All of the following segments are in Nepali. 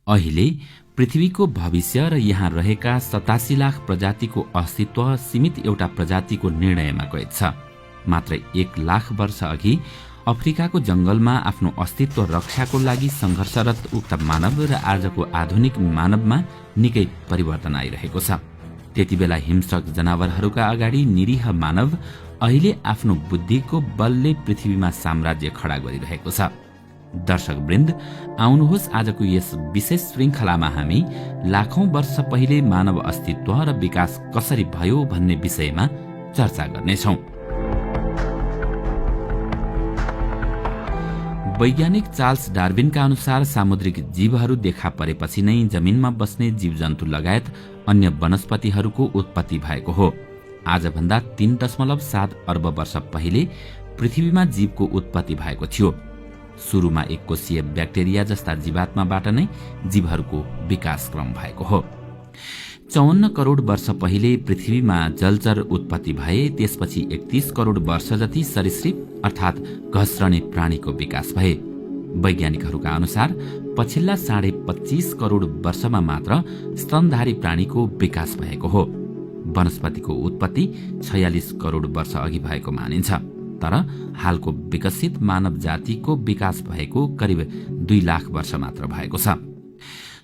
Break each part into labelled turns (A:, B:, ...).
A: अहिले पृथ्वीको भविष्य र यहाँ रहेका 87 लाख प्रजातिको अस्तित्व सीमित एउटा प्रजातिको निर्णयमा कैद छ। मात्र 1 लाख वर्ष अघि अफ्रिकाको जंगलमा आफ्नो अस्तित्व रक्षाको लागि संघर्षरत उक्त मानव र आजको आधुनिक मानवमा निकै परिवर्तन आइरहेको छ। त्यतिबेला हिंस्रक जनावरहरूका अगाडि निरीह मानव अहिले आफ्नो बुद्धिको बलले पृथ्वीमा साम्राज्य खडा गरिरहेको छ। दर्शकवृन्द, आउनुहोस् आजको यस विशेष श्रृंखलामा हामी लाखौं वर्ष पहिले मानव अस्तित्व र विकास कसरी भयो भन्ने विषयमा चर्चा गर्नेछौं। वैज्ञानिक चार्ल्स डार्विनका अनुसार सामुद्रिक जीवहरू देखा परेपछि नै जमिनमा बस्ने जीवजन्तु लगायत अन्य वनस्पतिहरूको उत्पत्ति भएको हो। आजभन्दा 3.7 अर्ब वर्ष पहिले पृथ्वीमा जीवको उत्पत्ति भएको थियो। सुरुमा एककोषीय ब्याक्टेरिया जस्ता जीवात्माबाट नै जीवहरूको विकास क्रम भएको हो। 54 करोड़ वर्ष पहिले पृथ्वीमा जलचर उत्पत्ति भए। त्यसपछि 31 करोड़ वर्ष जति सरीसृप अर्थात घस्रने प्राणीको विकास भए। वैज्ञानिकहरूका अनुसार पछिल्ला 25.5 करोड़ वर्षमा मात्र स्तनधारी प्राणीको विकास भएको हो। वनस्पतिको उत्पत्ति 46 करोड़ वर्ष अघि भएको मानिन्छ। तर हालको विकसित मानव जातिको विकास भएको करिब 2 लाख वर्ष मात्र भएको छ।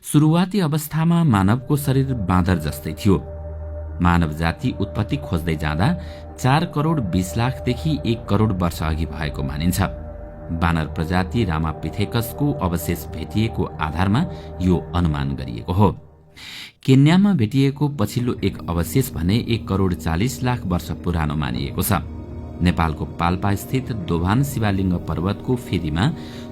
A: सुरुवाती अवस्थामा मानवको शरीर बाँदर जस्तै थियो। मानव जाति उत्पत्ति खोज्दै जाँदा 4 करोड़ 20 लाखदेखि 1 करोड़ वर्ष अघि भएको मानिन्छ। बानर प्रजाति रामापिथेकसको अवशेष भेटिएको आधारमा यो अनुमान गरिएको हो। केन्यामा भेटिएको पछिल्लो एक अवशेष भने 1 करोड़ 40 लाख वर्ष पुरानो मानिएको छ। नेपालको पाल्पा स्थित दोभान शिवालिंग पर्वतको फेदीमा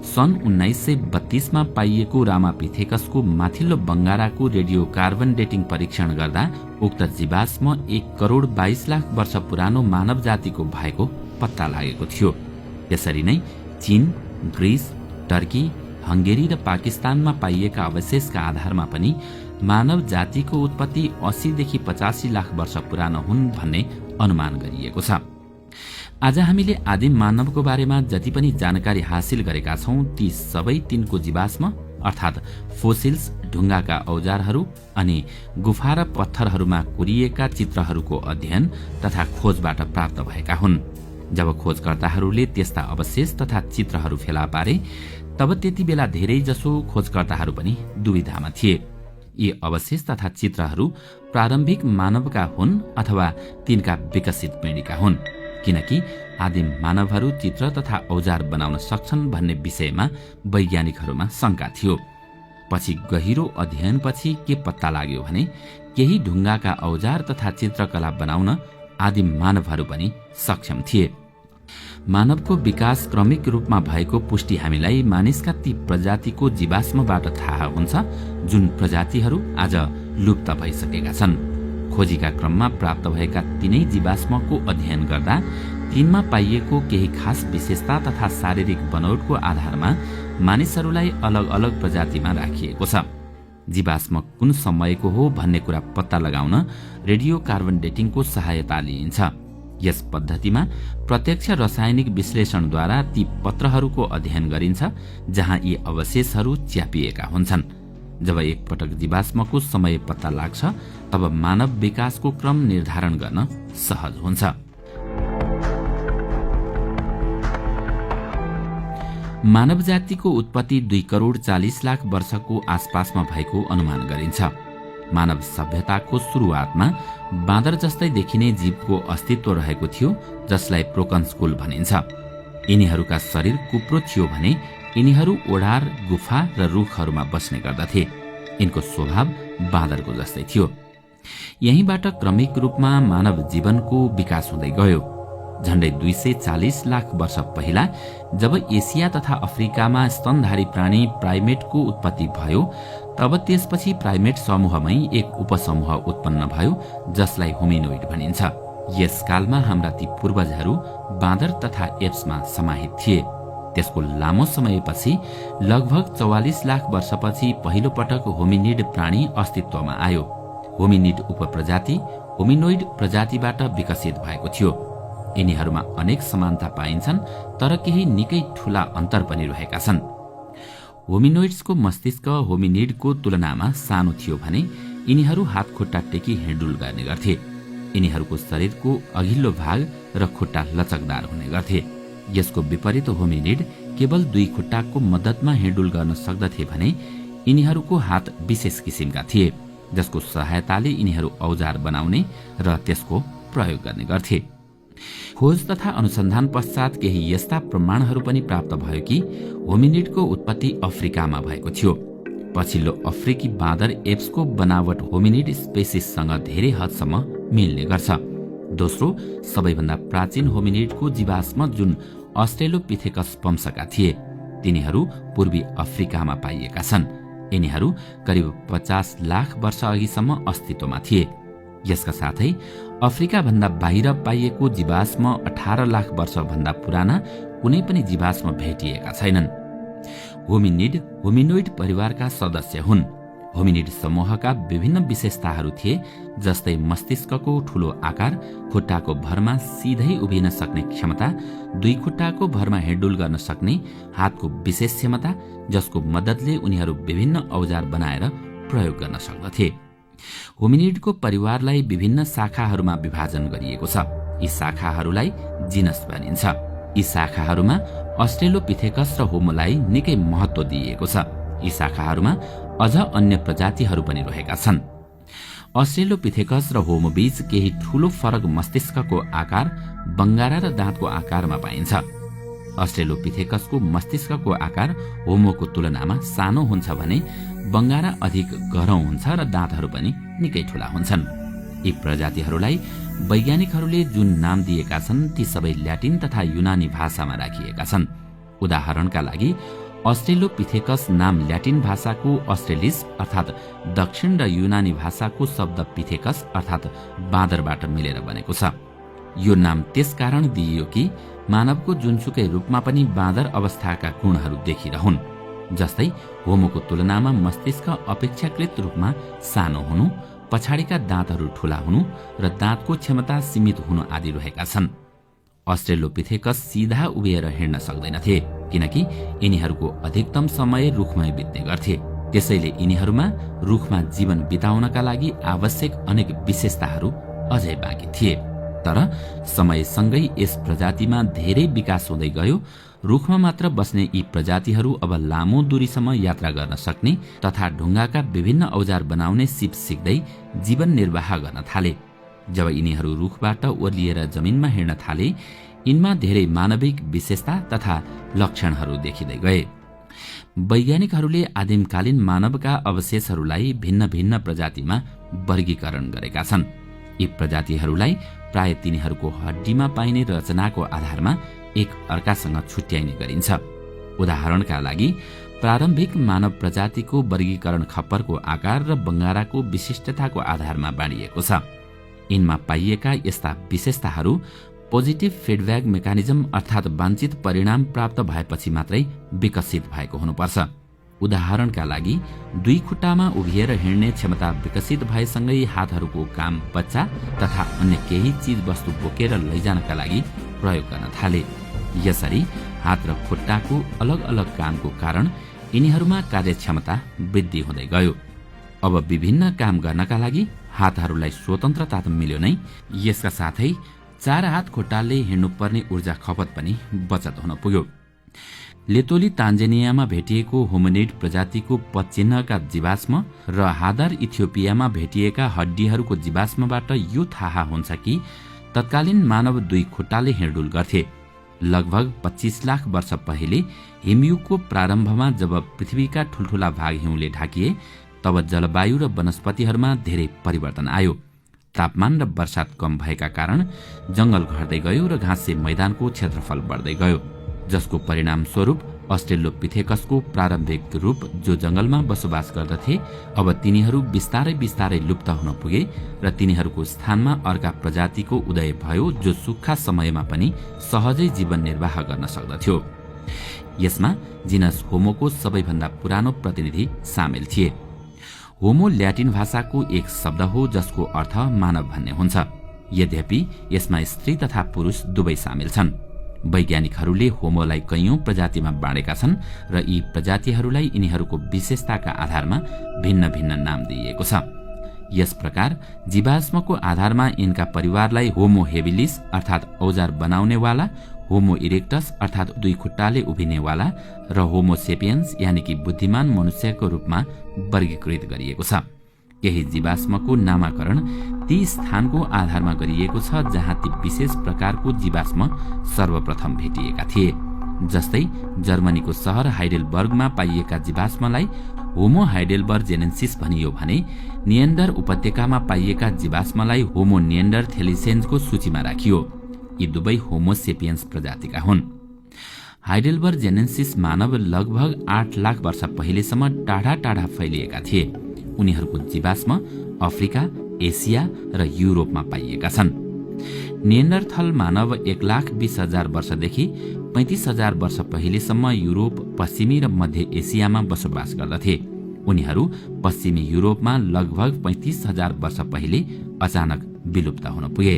A: सन् 1932 मा पाइएको रामापिथेकसको माथिल्लो बंगाराको रेडियो कार्बन डेटिङ परीक्षण गर्दा उक्त जीवाश्म 1 करोड़ 22 लाख वर्ष पुरानो मानव जातिको भएको पत्ता लागेको थियो। यसरी नै चीन, ग्रीस, टर्की, हंगेरी र पाकिस्तानमा पाइएका अवशेषका आधारमा पनि मानव जातिको उत्पत्ति 80 देखि 85 लाख वर्ष पुरानो हुन् भन्ने अनुमान गरिएको छ। आज हामीले आदिम मानवको बारेमा जति पनि जानकारी हासिल गरेका छौं ती सबै तिनको जीवाश्म अर्थात फोसिल्स, ढुङ्गाका औजारहरू अनि गुफा र पत्थरहरूमा कोरिएका चित्रहरूको अध्ययन तथा खोजबाट प्राप्त भएका हुन्। जब खोजकर्ताहरूले त्यस्ता अवशेष तथा चित्रहरू फेला पारे तब त्यति बेला धेरै जसो खोजकर्ताहरू पनि दुविधामा थिए। यी अवशेष तथा चित्रहरू प्रारम्भिक मानवका हुन् अथवा तिनका विकसित पिँढीका हुन्, किनकि आदिम मानवहरू चित्र तथा औजार बनाउन सक्छन् भन्ने विषयमा वैज्ञानिकहरूमा शंका थियो। पछि गहिरो अध्ययनपछि के पत्ता लाग्यो भने केही ढुङ्गाका औजार तथा चित्रकला बनाउन आदिम मानवहरू पनि सक्षम थिए। मानवको विकास क्रमिक रूपमा भएको पुष्टि हामीलाई मानिसका ती प्रजातिको जीवाश्मबाट थाहा हुन्छ जुन प्रजातिहरू आज लुप्त भइसकेका छन्। खोजीका क्रममा प्राप्त भएका तीनै जीवाश्मको अध्ययन गर्दा तिनमा पाइएको केही खास विशेषता तथा शारीरिक बनोटको आधारमा मानिसहरूलाई अलग अलग प्रजातिमा राखिएको छ। जीवाश्म कुन समयको हो भन्ने कुरा पत्ता लगाउन रेडियो कार्बन डेटिङको सहायता लिइन्छ। यस पद्धतिमा प्रत्यक्ष रासायनिक विश्लेषणद्वारा ती पत्रहरूको अध्ययन गरिन्छ जहाँ यी अवशेषहरू च्यापिएका हुन्छन्। जब एक पटक जीवाश्मको समय पत्ता लाग्छ तब मानव विकासको क्रम निर्धारण गर्न सहज हुन्छ। मानव जातिको उत्पत्ति 2 करोड़ 40 लाख वर्षको आसपासमा भएको अनुमान गरिन्छ। मानव सभ्यताको सुरुवातमा बाँदर जस्तै देखिने जीवको अस्तित्व रहेको थियो जसलाई प्रोकन्सकुल भनिन्छ। यिनीहरूका शरीर कुप्रो थियो भने यिनीहरू ओडार, गुफा र रुखहरूमा बस्ने गर्दथे। यिनको स्वभाव बाँदरको जस्तै थियो। यहीँबाट क्रमिक रूपमा मानव जीवनको विकास हुँदै गयो। झण्डै 240 लाख वर्ष पहिला जब एसिया तथा अफ्रिकामा स्तनधारी प्राणी प्राइमेटको उत्पत्ति भयो तब त्यसपछि प्राइमेट समूहमै एक उपसमूह उत्पन्न भयो जसलाई होमिनोइड भनिन्छ। यस कालमा हाम्रा ती पूर्वजहरू बाँदर तथा एप्समा समाहित थिए। त्यसको लामो समयपछि लगभग 44 लाख वर्षपछि पहिलो पटक होमिनिड प्राणी अस्तित्वमा आयो। होमिनिड उपप्रजाति होमिनोइड प्रजातिबाट विकसित भएको थियो। यिनीहरूमा अनेक समानता पाइन्छन् तर केही निकै ठूला अन्तर पनि रहेका छन्। होमिनोइड्सको मस्तिष्क होमिनिडको तुलनामा सानो थियो भने यिनीहरू हात खुट्टा टेकी हिँडडुल गर्ने गर्थे। यिनीहरूको शरीरको अघिल्लो भाग र खुट्टा लचकदार हुने गर्थे। यसको विपरीत होमिनिड केवल 2 खुट्टाको मद्दतमा हिँडडुल गर्न सक्दथे भने यिनीहरूको हात विशेष किसिमका थिए, जसको सहायताले यिनीहरू औजार बनाउने र त्यसको प्रयोग गर्ने गर्थे। खोज तथा अनुसन्धान पश्चात केही यस्ता प्रमाणहरू पनि प्राप्त भयो कि होमिनिडको उत्पत्ति अफ्रिकामा भएको थियो। पछिल्लो अफ्रिकी बाँदर एप्सको बनावट होमिनिड स्पेसिससँग धेरै हदसम्म मिल्ने गर्छ। दोस्रो, सबैभन्दा प्राचीन होमिनिडको जीवाश्म जुन अस्ट्रेलोपिथेकस वंशका थिए, तिनीहरू पूर्वी अफ्रिकामा पाइएका छन्। यिनीहरू करिब 50 लाख वर्ष अघिसम्म अस्तित्वमा थिए। यसका साथै अफ्रिका भन्दा बाहिर पाइएको जीवाश्म 18 लाख वर्ष भन्दा पुराना कुनै पनि जीवाश्म भेटिएका छैनन्। होमिनिड होमिनोइड परिवारका सदस्य हुन्। होमिनिड समूहका विभिन्न विशेषताहरू थिए, जस्तै मस्तिष्कको ठूलो आकार, खुट्टाको भरमा सिधै उभिन सक्ने क्षमता, 2 खुट्टाको भरमा हिँडडुल गर्न सक्ने हातको विशेष क्षमता, जसको मद्दतले उनीहरू विभिन्न औजार बनाएर प्रयोग गर्न सक्दथे। होमिनिडको परिवारलाई विभिन्न शाखाहरूमा विभाजन गरिएको छ। यी शाखाहरूलाई जिनस भनिन्छ। यी शाखाहरूमा अस्ट्रेलोपिथेकस र होमोलाई निकै महत्व दिइएको छ। यी शाखाहरूमा अझ अन्य प्रजातिहरू पनि रहेका छन्। अस्ट्रेलोपिथेकस र होमो बीच केही ठूलो फरक मस्तिष्कको आकार, बङ्गारा र दाँतको आकारमा पाइन्छ। अस्ट्रेलोपिथेकसको मस्तिष्कको आकार होमोको तुलनामा सानो हुन्छ भने बङ्गारा अधिक गह्रौं हुन्छ र दाँतहरू पनि निकै ठूला हुन्छन्। यी प्रजातिहरूलाई वैज्ञानिकहरूले जुन नाम दिएका छन् ती सबै ल्याटिन तथा युनानी भाषामा राखिएका छन्। उदाहरणका लागि अस्ट्रेलोपिथेकस नाम ल्याटिन भाषाको अस्ट्रेलिस अर्थात दक्षिण र युनानी भाषाको शब्द पिथेकस अर्थात बाँदरबाट मिलेर बनेको छ। यो नाम त्यसकारण दिइयो कि मानवको जुनसुकै रूपमा पनि बाँदर अवस्थाका गुणहरू देखिरहुन्, जस्तै होमोको तुलनामा मस्तिष्क अपेक्षाकृत रूपमा सानो हुनु, पछाडिका दाँतहरू ठूला हुनु र दाँतको क्षमता सीमित हुनु आदि रहेका छन्। अस्ट्रेलोपिथेकस सीधा उभिएर हिँड्न सक्दैनथे, किनकि यिनीहरूको अधिकतम समय रुखमै बित्ने गर्थे। त्यसैले यिनीहरूमा रुखमा जीवन बिताउनका लागि आवश्यक अनेक विशेषताहरू अझै बाँकी थिए। तर समयसँगै यस प्रजातिमा धेरै विकास हुँदै गयो। रुखमा मात्र बस्ने यी प्रजातिहरू अब लामो दूरीसम्म यात्रा गर्न सक्ने तथा ढुङ्गाका विभिन्न औजार बनाउने सिप सिक्दै जीवन निर्वाह गर्न थाले। जब यिनीहरू रुखबाट ओर्लिएर जमिनमा हिँड्न थाले, यिनमा धेरै मानविक विशेषता तथा लक्षणहरू देखिँदै गए। वैज्ञानिकहरूले आदिमकालीन मानवका अवशेषहरूलाई भिन्न भिन्न प्रजातिमा वर्गीकरण गरेका छन्। यी प्रजातिहरूलाई प्राय तिनीहरूको हड्डीमा पाइने रचनाको आधारमा एक अर्कासँग छुट्याइने गरिन्छ। उदाहरणका लागि प्रारम्भिक मानव प्रजातिको वर्गीकरण खप्परको आकार र बङ्गाराको विशिष्टताको आधारमा बाँडिएको छ। यिनमा पाइएका यस्ता विशेषताहरू पोजिटिभ फिडब्याक मेकानिजम अर्थात् वाञ्छित परिणाम प्राप्त भएपछि मात्रै विकसित भएको हुनुपर्छ। उदाहरणका लागि 2 खुट्टामा उभिएर हिँड्ने क्षमता विकसित भएसँगै हातहरूको काम बच्चा तथा अन्य केही चीज वस्तु बोकेर लैजानका लागि प्रयोग गर्न थाले। यसरी हात र खुट्टाको अलग अलग कामको कारण यिनीहरूमा कार्यक्षमता वृद्धि हुँदै गयो। अब विभिन्न काम गर्नका लागि हातहरूलाई स्वतन्त्रता त मिल्यो नै, यसका साथै 4 हात खुट्टाले हिँड्नुपर्ने ऊर्जा खपत पनि बचत हुन पुग्यो। लेतोली तान्जेनियामा भेटिएको होमिनिड प्रजातिको पदचिह्नका जीवाश्म र हादर इथियोपियामा भेटिएका हड्डीहरूको जीवाश्मबाट यो थाहा हुन्छ कि तत्कालीन मानव 2 खुट्टाले हिँडडुल गर्थे। लगभग 25 लाख वर्ष पहिले हिमयुगको प्रारम्भमा जब पृथ्वीका ठूल्ठूला भाग हिउँले ढाकिए, तब जलवायु र वनस्पतिहरूमा धेरै परिवर्तन आयो। तापमान र वर्षात कम भएका कारण जंगल घट्दै गयो र घाँसे मैदानको क्षेत्रफल बढ्दै गयो, जसको परिणाम स्वरूप अस्ट्रेलोपिथेकसको प्रारम्भिक रूप जो जंगलमा बसोबास गर्दथे, अब तिनीहरू बिस्तारै बिस्तारै लुप्त हुन पुगे र तिनीहरूको स्थानमा अर्का प्रजातिको उदय भयो जो सुक्खा समयमा पनि सहजै जीवन निर्वाह गर्न सक्दथ्यो। यसमा जिनस होमोको सबैभन्दा पुरानो प्रतिनिधि सामेल थिए। होमो ल्याटिन भाषाको एक शब्द हो जसको अर्थ मानव भन्ने हुन्छ। यद्यपि यसमा स्त्री तथा पुरुष दुवै सामेल छन्। वैज्ञानिकहरूले होमोलाई कैयौं प्रजातिमा बाँडेका छन् र यी प्रजातिहरूलाई यिनीहरूको विशेषताका आधारमा भिन्न भिन्न नाम दिइएको छ। यस प्रकार जीवाश्मको आधारमा यिनका परिवारलाई होमो हेबिलिस अर्थात औजार बनाउनेवाला, होमो इरेक्टस अर्थात दुई खुट्टाले उभिनेवाला र होमो सेपियन्स यानि कि बुद्धिमान मनुष्यको रूपमा वर्गीकृत गरिएको छ। केही जीवाश्मको नामाकरण ती स्थानको आधारमा गरिएको छ जहाँ ती विशेष प्रकारको जीवाश्म सर्वप्रथम भेटिएका थिए। जस्तै जर्मनीको शहर हाइडेलबर्गमा पाइएका जीवाश्मलाई होमो हाइडेलबर्जेनेन्सिस भनियो भने निएन्डर उपत्यकामा पाइएका जीवाश्मलाई होमो निएन्डरथेलिसेन्सको सूचीमा राखियो। यी दुवै होमो सेपियन्स प्रजातिका हुन्। हाइडेलबर्जेनेन्सिस मानव लगभग 8 लाख वर्ष पहिलेसम्म टाढा टाढा फैलिएका थिए। उनीहरूको जीवाश्म अफ्रिका, एसिया र युरोपमा पाइएका छन्। निएन्डरथल मानव 1,20,000 वर्षदेखि 35,000 वर्ष पहिलेसम्म युरोप, पश्चिमी र मध्य एसियामा बसोबास गर्दथे। उनीहरू पश्चिमी युरोपमा लगभग 35,000 वर्ष पहिले अचानक विलुप्त हुन पुगे।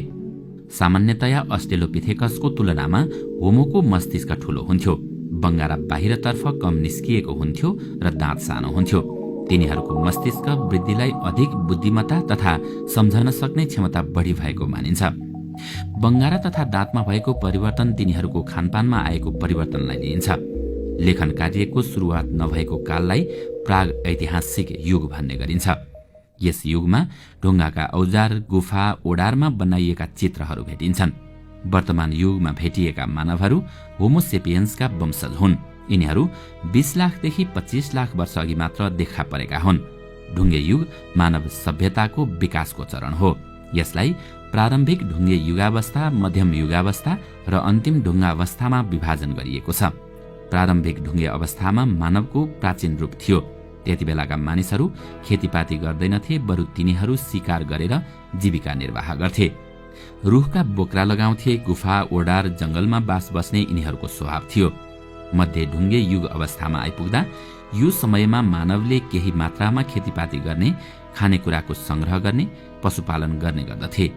A: सामान्यतया अस्ट्रेलोपिथेकसको तुलनामा होमोको मस्तिष्क ठूलो हुन्थ्यो, बङ्गारा बाहिरतर्फ कम निस्किएको हुन्थ्यो र दाँत सानो हुन्थ्यो। तिनीहरूको मस्तिष्क वृद्धिलाई अधिक बुद्धिमत्ता तथा सम्झन सक्ने क्षमता बढी भएको मानिन्छ। बङ्गारा तथा दाँतमा भएको परिवर्तन तिनीहरूको खानपानमा आएको परिवर्तनलाई दिइन्छ। लेखन कार्यको सुरुवात नभएको काललाई प्राग ऐतिहासिक युग भन्ने गरिन्छ। यस युगमा ढुङ्गाका औजार, गुफा, ओडारमा बनाइएका चित्रहरू भेटिन्छन्। वर्तमान युगमा भेटिएका मानवहरू होमो सेपियन्सका वंशज हुन्। यिनीहरू 20 लाखदेखि 25 लाख वर्ष अघि मात्र देखा परेका हुन्। ढुङ्गे युग मानव सभ्यताको विकासको चरण हो। यसलाई प्रारम्भिक ढुङ्गे युगावस्था, मध्यम युगावस्था र अन्तिम ढुङ्गावस्थामा विभाजन गरिएको छ। प्रारम्भिक ढुङ्गे अवस्थामा मानवको प्राचीन रूप थियो। त्यति बेलाका मानिसहरू खेतीपाती गर्दैनथे, बरु तिनीहरू शिकार गरेर जीविका निर्वाह गर्थे। रुखका बोक्रा लगाउँथे। गुफा, ओडार, जंगलमा बास बस्ने यिनीहरूको स्वभाव थियो। मध्य ढुङ्गे युग अवस्थामा आइपुग्दा यो समयमा मानवले केही मात्रामा खेतीपाती गर्ने, खानेकुराको संग्रह गर्ने, पशुपालन गर्ने गर्दथे।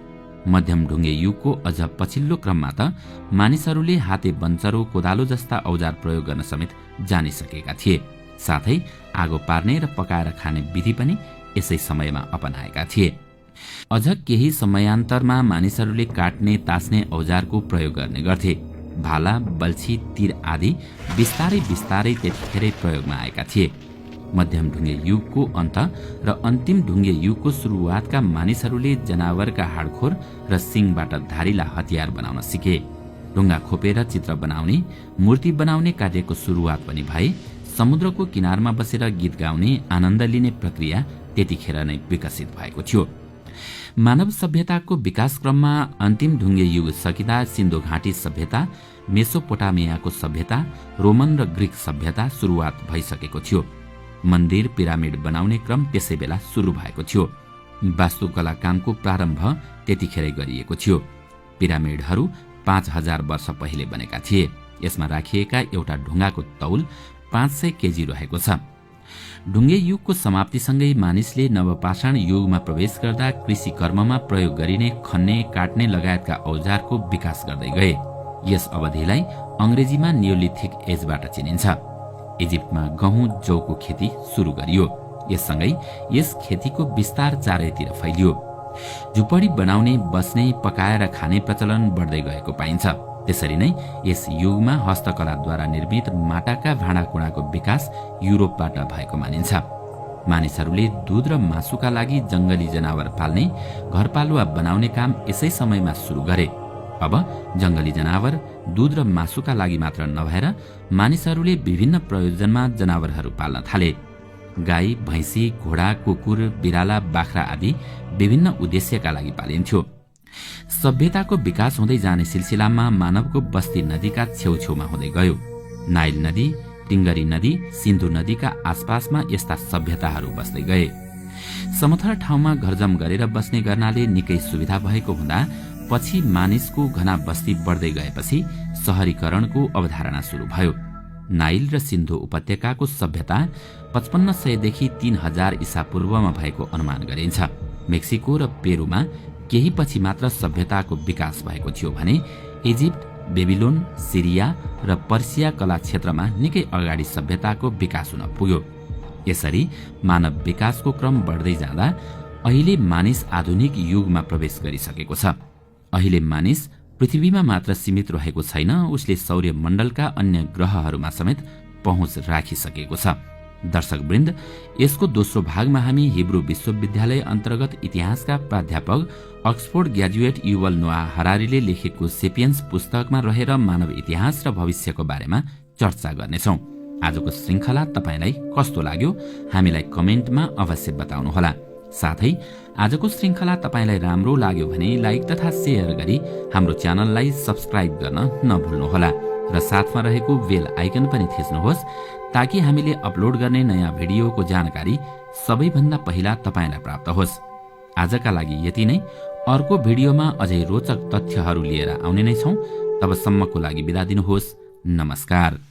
A: मध्यम ढुङ्गे युगको अझ पछिल्लो क्रममा त मानिसहरूले हाते बन्चरो, कोदालो जस्ता औजार प्रयोग गर्न समेत जानिसकेका थिए। साथै आगो पार्ने र पकाएर खाने विधि पनि यसै समयमा अपनाएका थिए। अझ केही समयान्तरमा मानिसहरूले काट्ने, तास्ने औजारको प्रयोग गर्ने गर्थे। भाला, बल्छी, तीर आदि बिस्तारै बिस्तारै त्यतिखेरै प्रयोगमा आएका थिए। मध्यम ढुङ्गे युगको अन्त र अन्तिम ढुङ्गे युगको सुरुवातका मानिसहरूले जनावरका हाडखोर र सिङबाट धारिला हतियार बनाउन सिके। ढुङ्गा खोपेर चित्र बनाउने, मूर्ति बनाउने कार्यको सुरुवात पनि भए। समुद्रको किनारमा बसेर गीत गाउने, आनन्द लिने प्रक्रिया त्यतिखेर नै विकसित भएको थियो। मानव सभ्यताको विकास क्रममा अन्तिम ढुङ्गे युग सकिँदा सिन्धु घाटी सभ्यता, मेसोपोटामियाको सभ्यता, रोमन र ग्रीक सभ्यता सुरुवात भइसकेको थियो। मन्दिर, पिरामिड बनाउने क्रम त्यसै बेला सुरु भएको थियो। वास्तुकला कामको प्रारम्भ त्यतिखेरै गरिएको थियो। पिरामिडहरू 5000 वर्ष पहिले बनेका थिए। यसमा राखिएका एउटा ढुङ्गाको तौल 500 केजी रहेको छ। ढुङ्गे युगको समाप्तिसँगै मानिसले नवपाषाण युगमा प्रवेश गर्दा कृषि कर्ममा प्रयोग गरिने खन्ने, काट्ने लगायतका औजारको विकास गर्दै गए। यस अवधिलाई अंग्रेजीमा नियोलिथिक एजबाट चिनिन्छ। इजिप्टमा गहुँ, जौको खेती सुरु गरियो। यससँगै यस खेतीको विस्तार चारैतिर फैलियो। झुपडी बनाउने, बस्ने, पकाएर खाने प्रचलन बढ्दै गएको पाइन्छ। त्यसरी नै यस युगमा हस्तकलाद्वारा निर्मित माटाका भाँडाकुँडाको विकास युरोपबाट भएको मानिन्छ। मानिसहरूले दूध र मासुका लागि जंगली जनावर पाल्ने, घरपालुवा बनाउने काम यसै समयमा सुरु गरे। अब जंगली जनावर दूध र मासुका लागि मात्र नभएर मानिसहरूले विभिन्न प्रयोजनमा जनावरहरू पाल्न थाले। गाई, भैँसी, घोडा, कुकुर, बिराला, बाख्रा आदि विभिन्न उद्देश्यका लागि पालिन्थ्यो। सभ्यताको विकास हुँदै जाने सिलसिलामा मानवको बस्ती नदीका छेउछेउमा हुँदै गयो। नाइल नदी, टिङ्गरी नदी, सिन्धु नदीका आसपासमा यस्ता सभ्यताहरू बस्दै गए। समथर ठाउँमा घरजम गरेर बस्ने गर्नाले निकै सुविधा भएको हुँदा पछि मानिसको घना बस्ती बढ्दै गएपछि शहरीकरणको अवधारणा सुरु भयो। नाइल र सिन्धु उपत्यकाको सभ्यता 5500 देखि 3000 ईसा पूर्वमा भएको अनुमान गरिन्छ। मेक्सिको र पेरुमा केही पछि मात्र सभ्यताको विकास भएको थियो भने इजिप्ट, बेबिलोन, सिरिया र पर्सिया कला क्षेत्रमा निकै अगाडि सभ्यताको विकास हुन पुग्यो। यसरी मानव विकासको क्रम बढ्दै जाँदा अहिले मानिस आधुनिक युगमा प्रवेश गरिसकेको छ। अहिले मानिस पृथ्वीमा मात्र सीमित रहेको छैन, उसले सौर्यमण्डलका अन्य ग्रहहरूमा समेत पहुँच राखिसकेको छ। दर्शकवृन्द, यसको दोस्रो भागमा हामी हिब्रू विश्वविद्यालय अन्तर्गत इतिहासका प्राध्यापक अक्सफोर्ड ग्रेजुएट युवल नोआ हरारीले लेखेको सेपियन्स पुस्तकमा रहेर मानव इतिहास र भविष्यको बारेमा चर्चा गर्नेछौं। आजको श्रृंखला तपाईलाई कस्तो लाग्यो हामीलाई कमेन्टमा अवश्य बताउनुहोला। साथै आजको श्रृंखला तपाईलाई राम्रो लाग्यो भने लाइक तथा शेयर गरी हाम्रो च्यानललाई सब्स्क्राइब गर्न नभुल्नुहोला र साथमा रहेको बेल आइकन पनि थिच्नुहोस् ताकि हामीले अपलोड गर्ने नयाँ भिडियोको जानकारी सबैभन्दा पहिला तपाईलाई प्राप्त होस्। आजका लागि यति नै। अर्को भिडियोमा अझै रोचक तथ्यहरू लिएर आउने नै छौं। तबसम्मको लागि बिदा दिनुहोस्। नमस्कार।